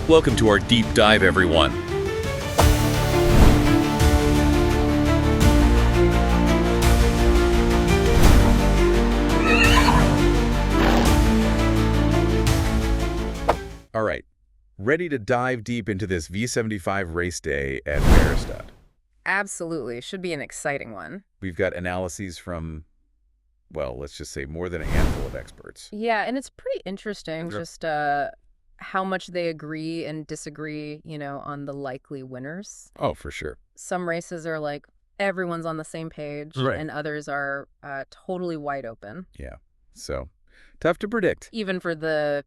Welcome to our deep dive, everyone. All right, ready to dive deep into this V75 race day at Färjestad. Absolutely. Should be an exciting one. We've got analyses from, well, let's just say more than a handful of experts. Yeah, and it's pretty interesting Sure. just how much they agree and disagree, on the likely winners. Oh, for sure. Some races are like everyone's on the same page, Right. and others are totally wide open. Yeah, so tough to predict. Even for the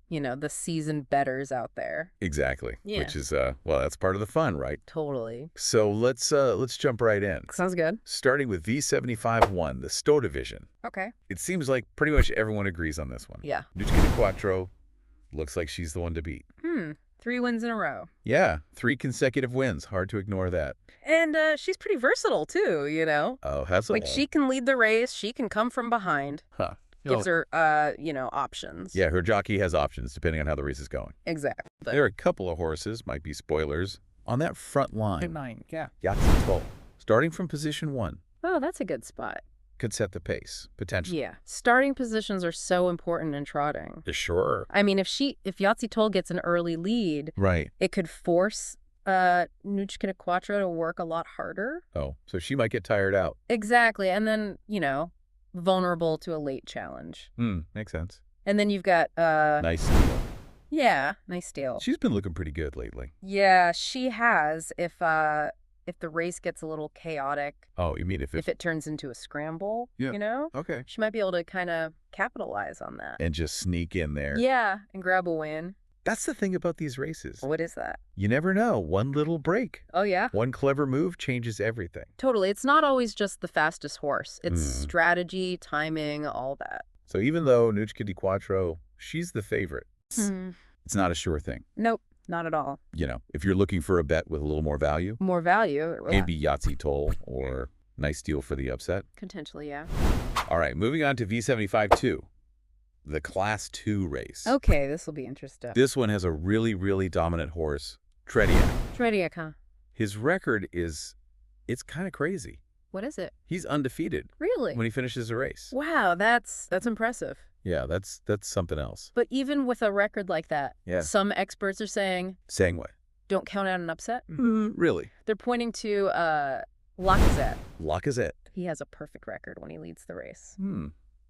seasoned bettors out there. Exactly. Yeah. Which is, well, that's part of the fun, right? Totally. So let's jump right in. Sounds good. Starting with V75-1, the Stowe division. Okay. It seems like pretty much everyone agrees on this one. Yeah. Nucci Quattro looks like she's the one to beat. 3 wins in a row. Yeah, 3 consecutive wins. Hard to ignore that. And she's pretty versatile, too, Oh, that's Like, she can lead the race. She can come from behind. Huh. Gives her, options. Yeah, her jockey has options depending on how the race is going. Exactly. There are a couple of horses, might be spoilers, on that front line. 9, yeah. Yahtzee Toll, starting from position 1, Oh, that's a good spot. could set the pace, potentially. Yeah. Starting positions are so important in trotting. Sure. I mean, if Yahtzee Toll gets an early lead, Right. it could force Nucci Quattro to work a lot harder. Oh, so she might get tired out. Exactly. And then, vulnerable to a late challenge. Makes sense. And then you've got Nice steal. yeah, nice deal. She's been looking pretty good lately. Yeah, she has. If the race gets a little chaotic, Oh, you mean if it turns into a scramble, Yeah. Okay. she might be able to kind of capitalize on that. And just sneak in there. Yeah, and grab a win. That's the thing about these races. What is that? You never know. One little break, Oh, yeah. one clever move changes everything. Totally. It's not always just the fastest horse. It's Mm. strategy, timing, all that. So even though Nucci Quattro, she's the favorite, it's not a sure thing. Nope, not at all. If you're looking for a bet with a little more value, More value. maybe Yahtzee Toll or nice deal for the upset. Potentially, yeah. All right, moving on to V75-2, the Class 2 race. Okay, this will be interesting. This one has a really, really dominant horse, Trediak. Trediak, huh? His record it's kind of crazy. What is it? He's undefeated Really? when he finishes a race. Wow, that's impressive. Yeah, that's something else. But even with a record like that, Yeah. some experts are saying, Saying what? don't count out an upset. Really? They're pointing to Lacazette. Lacazette. He has a perfect record when he leads the race.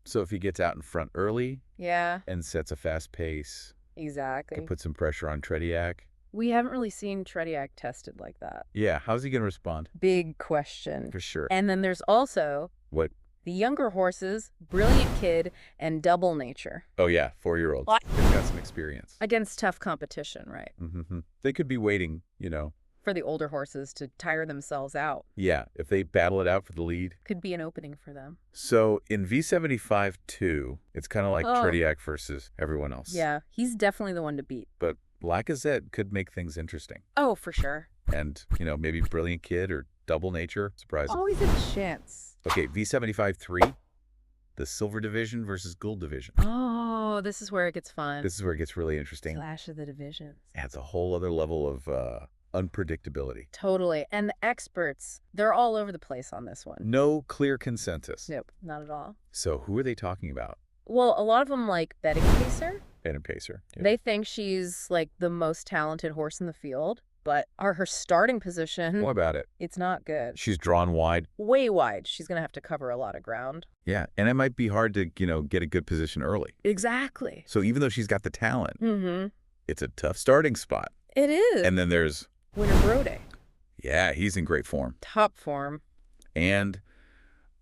So if he gets out in front early Yeah, and sets a fast pace, exactly. can put some pressure on Trediak. We haven't really seen Trediak tested like that. Yeah, how's he going to respond? Big question. For sure. And then there's also What? the younger horses, Brilliant Kid and Double Nature. Oh, yeah, 4-year-olds. What? They've got some experience. Against tough competition, right? They could be waiting, For the older horses to tire themselves out. Yeah, if they battle it out for the lead. Could be an opening for them. So in V75-2, it's kind of like Oh. Trediak versus everyone else. Yeah, he's definitely the one to beat. But Lacazette could make things interesting. Oh, for sure. And, maybe Brilliant Kid or Double Nature. Surprise. Always a chance. Okay, V75-3, the Silver Division versus Gold Division. Oh, this is where it gets fun. This is where it gets really interesting. Clash of the divisions. Adds a whole other level of unpredictability. Totally. And the experts, they're all over the place on this one. No clear consensus. Nope, not at all. So who are they talking about? Well, a lot of them like Betting Pacer. Betting Pacer. Yeah. They think she's like the most talented horse in the field, but her starting position, What about it? it's not good. She's drawn wide. Way wide. She's going to have to cover a lot of ground. Yeah, and it might be hard to, get a good position early. Exactly. So even though she's got the talent, Mm-hmm. it's a tough starting spot. It is. And then there's, Winter Brode. yeah, he's in great form. Top form. And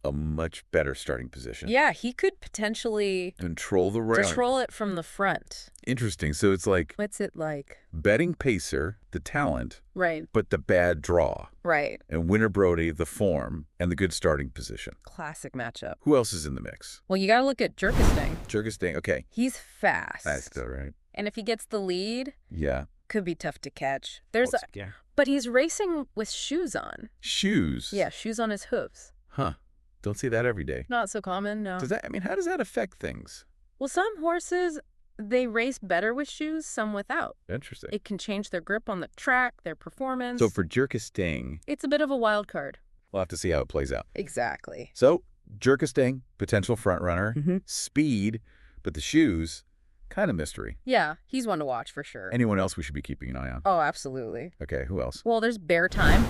a much better starting position. Yeah, he could potentially Control the rail. control it from the front. Interesting. So it's like What's it like? Betting Pacer, the talent, Right, but the bad draw. right. And Winter Brody, the form, and the good starting position. Classic matchup. Who else is in the mix? Well, you got to look at Jerkisting. Jerkisting. Okay. He's fast. That's still right. And if he gets the lead, Yeah. could be tough to catch. There's a, Yeah. but he's racing with shoes on. Shoes. Yeah, shoes on his hooves. Huh. Don't see that every day. Not so common, no. How does that affect things? Well, some horses They race better with shoes, some without. Interesting. It can change their grip on the track, their performance. So for Jerkisting, It's a bit of a wild card. we'll have to see how it plays out. Exactly. So Jerkisting, potential front runner, Mm-hmm. speed, but the shoes, kind of mystery. Yeah, he's one to watch for sure. Anyone else we should be keeping an eye on? Oh, absolutely. Okay, who else? Well, there's Bear Time.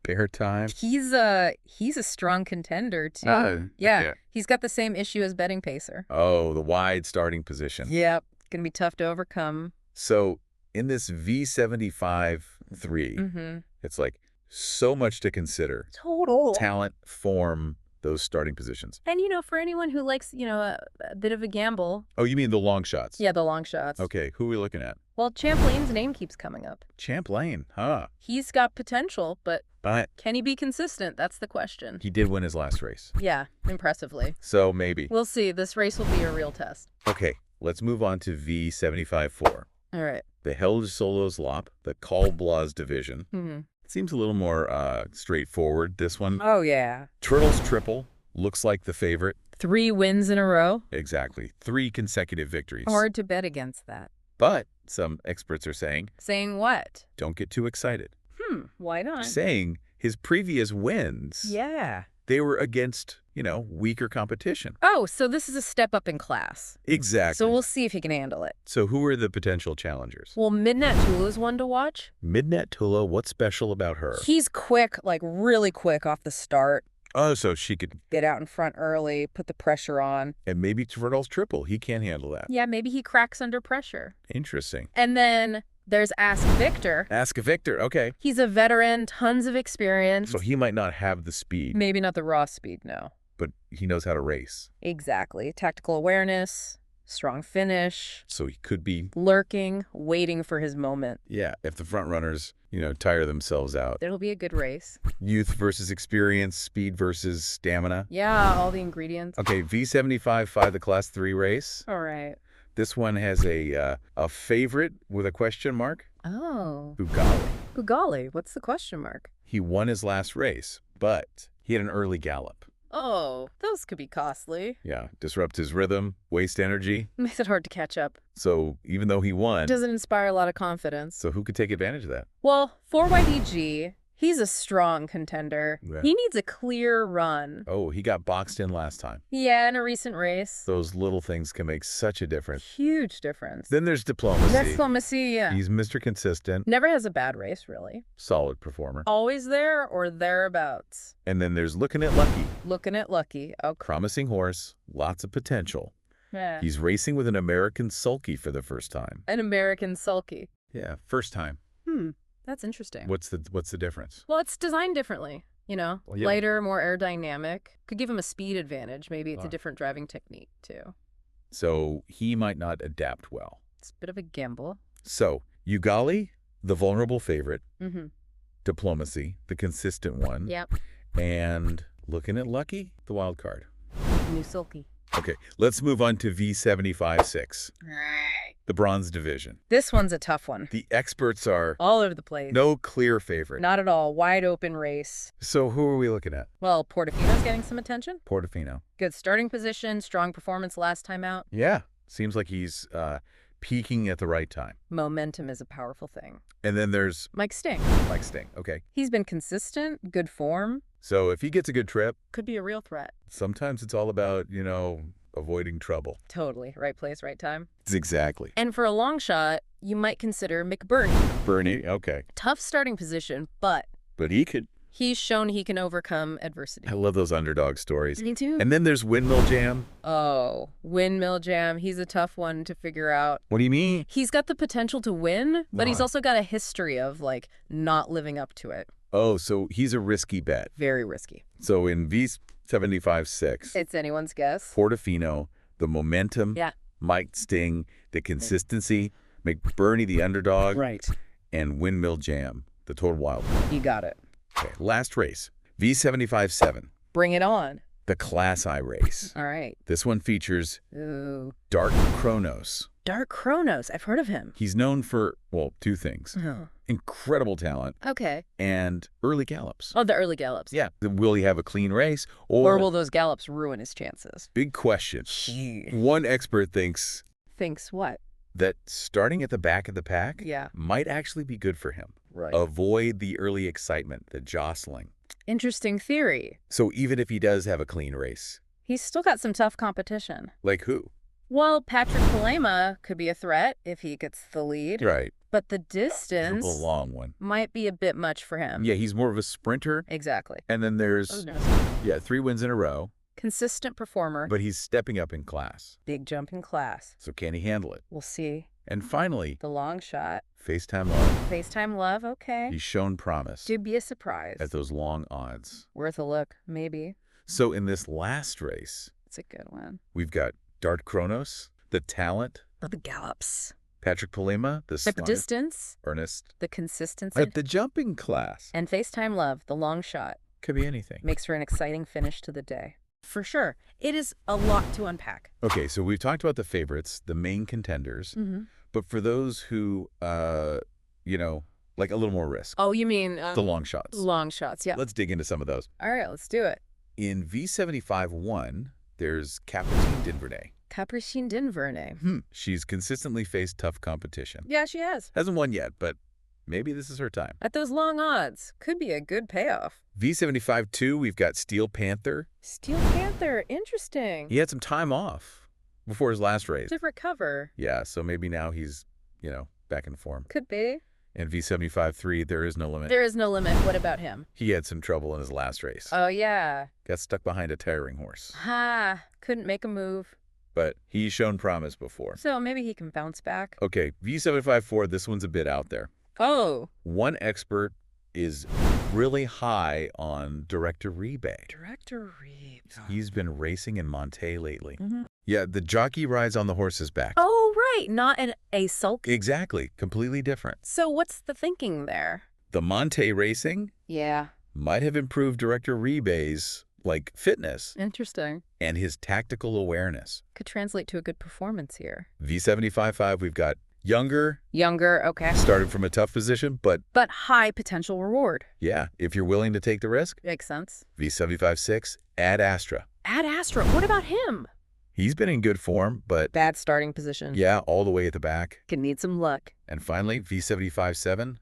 Bear Time. He's a strong contender too. Yeah, yeah. he's got the same issue as Betting Pacer. Oh, the wide starting position. Yep, gonna be tough to overcome. So in this V75 3, Mm-hmm. it's like so much to consider. Total. Talent, form, those starting positions. And for anyone who likes, a bit of a gamble. Oh, you mean the long shots? Yeah, the long shots. Okay, who are we looking at? Well, Champlain's name keeps coming up. Champlain, huh? He's got potential, but But can he be consistent? That's the question. he did win his last race. Yeah, impressively. So maybe. We'll see. This race will be a real test. Okay, let's move on to V75-4. All right. The Helge Solos Lop, the Kalblas division. Mm-hmm. Seems a little more straightforward, this one. Oh, yeah. Turtles Triple looks like the favorite. 3 wins in a row. Exactly. 3 consecutive victories. Hard to bet against that. But some experts are saying, Saying what? don't get too excited. Why not? Saying his previous wins, Yeah. they were against, weaker competition. Oh, so this is a step up in class. Exactly. So we'll see if he can handle it. So who are the potential challengers? Well, Midnet Tula's one to watch. Midnet Tula, what's special about her? He's quick, like really quick off the start. Oh, so she could, Get out in front early, put the pressure on. and maybe Turtles Triple, he can't handle that. Yeah, maybe he cracks under pressure. Interesting. And then there's Ask Victor. Ask Victor, okay. He's a veteran, tons of experience. So he might not have the speed, Maybe not the raw speed, no. but he knows how to race. Exactly. Tactical awareness, strong finish, So he could be, lurking, waiting for his moment. yeah, if the front runners, tire themselves out. It'll be a good race. Youth versus experience, speed versus stamina. Yeah, all the ingredients. Okay, V75-5, the Class 3 race. All right. This one has a favorite with a question mark, Oh. Bugali. Bugali, what's the question mark? He won his last race, but he had an early gallop. Oh, those could be costly. Yeah, disrupt his rhythm, waste energy. Makes it hard to catch up. So even though he won, Doesn't inspire a lot of confidence. so who could take advantage of that? Well, 4YDG, he's a strong contender. Yeah. He needs a clear run. Oh, he got boxed in last time. Yeah, in a recent race. Those little things can make such a difference. Huge difference. Then there's diplomacy. Diplomacy, yeah. He's Mr. Consistent, Never has a bad race, really. solid performer. Always there or thereabouts. And then there's Looking at Lucky. Looking at Lucky. Oh, Promising horse, lots of potential. yeah. He's racing with an American sulky for the first time. An American sulky. Yeah, first time. That's interesting. What's the difference? Well, it's designed differently. Well, yeah. Lighter, more aerodynamic. Could give him a speed advantage. Maybe it's Ah. a different driving technique, too. So he might not adapt well. It's a bit of a gamble. So Ugali, the vulnerable favorite, Mm-hmm. diplomacy, the consistent one, Yep. and Looking at Lucky, the wild card. New sulky. Okay, let's move on to V75-6, Right. the bronze division. This one's a tough one. The experts are All over the place. no clear favorite. Not at all. Wide open race. So who are we looking at? Well, Portofino's getting some attention. Portofino. Good starting position, strong performance last time out. Yeah, seems like he's peaking at the right time. Momentum is a powerful thing. And then there's Mike Sting. Mike Sting. Okay, He's been consistent, good form. so if he gets a good trip, Could be a real threat. sometimes it's all about, avoiding trouble. Totally. Right place, right time. Exactly. And for a long shot, you might consider McBurney. Bernie, okay. Tough starting position, but But he could. he's shown he can overcome adversity. I love those underdog stories. Me too. And then there's Windmill Jam. Oh, Windmill Jam. He's a tough one to figure out. What do you mean? He's got the potential to win, but he's Why? also got a history of, not living up to it. Oh, so he's a risky bet. Very risky. So in V75-6, It's anyone's guess. Portofino, the momentum, Yeah. Mike Sting, the consistency, McBurney, the underdog, Right. and Windmill Jam, the total wild card. You got it. Okay, last race, V75-7, Bring it on. the Class I race. All right. This one features Ooh. Dark Chronos. Dark Chronos. I've heard of him. He's known for, well, 2 things. Oh. Incredible talent Okay. and early gallops. Oh, the early gallops. Yeah. Will he have a clean race? Or will those gallops ruin his chances? Big question. One expert thinks Thinks what? That starting at the back of the pack Yeah. might actually be good for him. Right. Avoid the early excitement, the jostling. Interesting theory. So even if he does have a clean race, He's still got some tough competition. like who? Well, Patrick Palema could be a threat if he gets the lead. Right. But the A distance long one. might be a bit much for him. Yeah, he's more of a sprinter. Exactly. And then there's, 3 wins in a row, Consistent performer. but he's stepping up in class. Big jump in class. So can he handle it? We'll see. And finally, The long shot. FaceTime Love. FaceTime Love, okay. He's shown promise Should be a surprise. at those long odds. Worth a look, maybe. So in this last race, It's a good one. we've got Dart Kronos, the talent, The gallops. Patrick Palema, the But the smart, distance, earnest, the consistency, at the jumping class. and FaceTime Love, the long shot, Could be anything. makes for an exciting finish to the day. For sure. It is a lot to unpack. Okay, so we've talked about the favorites, the main contenders, but for those who, like a little more risk, Oh, you mean the long shots. long shots, yeah. Let's dig into some of those. All right, let's do it. In V75-1, there's Captain Dinvernay. Capucine Dinvernay. She's consistently faced tough competition. Yeah, she has. Hasn't won yet, but maybe this is her time. At those long odds, could be a good payoff. V75-2, we've got Steel Panther. Steel Panther, interesting. He had some time off before his last race. To recover. Yeah, so maybe now he's, back in form. Could be. And V75-3, there is no limit. There is no limit. What about him? He had some trouble in his last race. Oh, yeah. Got stuck behind a tiring horse. Ha! Couldn't make a move. But he's shown promise before. So maybe he can bounce back. Okay, V75-4, this one's a bit out there. Oh. One expert is really high on Director Rebay. Director Reeves. He's been racing in Monte lately. Mm-hmm. Yeah, the jockey rides on the horse's back. Oh, right. Not a sulk. Exactly. Completely different. So what's the thinking there? The Monte racing Yeah. might have improved Director Rebay's, fitness Interesting. and his tactical awareness. Could translate to a good performance here. V75-5, we've got younger, Younger, okay. started from a tough position, but But high potential reward. yeah, if you're willing to take the risk, Makes sense. V75-6, Ad Astra. Ad Astra, what about him? He's been in good form, but Bad starting position. yeah, all the way at the back. Could need some luck. And finally, V75-7,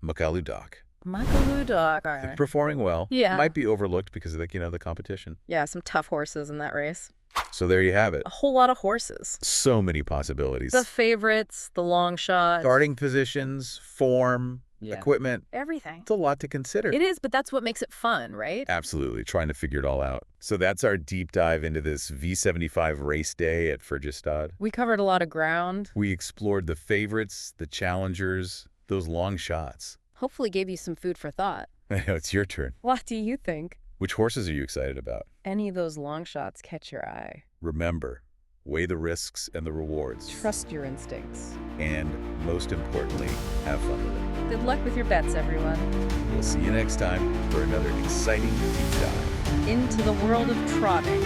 Makalu Doc. Makalu Dog. All right. Performing well. Yeah. Might be overlooked because of the competition. Yeah, some tough horses in that race. So there you have it. A whole lot of horses. So many possibilities. The favorites, the long shots. Starting positions, form, equipment. Everything. It's a lot to consider. It is, but that's what makes it fun, right? Absolutely. Trying to figure it all out. So that's our deep dive into this V75 race day at Färjestad. We covered a lot of ground. We explored the favorites, the challengers, those long shots. Hopefully gave you some food for thought. I know, it's your turn. What do you think? Which horses are you excited about? Any of those long shots catch your eye? Remember, weigh the risks and the rewards. Trust your instincts. And most importantly, have fun with it. Good luck with your bets, everyone. We'll see you next time for another exciting deep dive Into the world of trotting.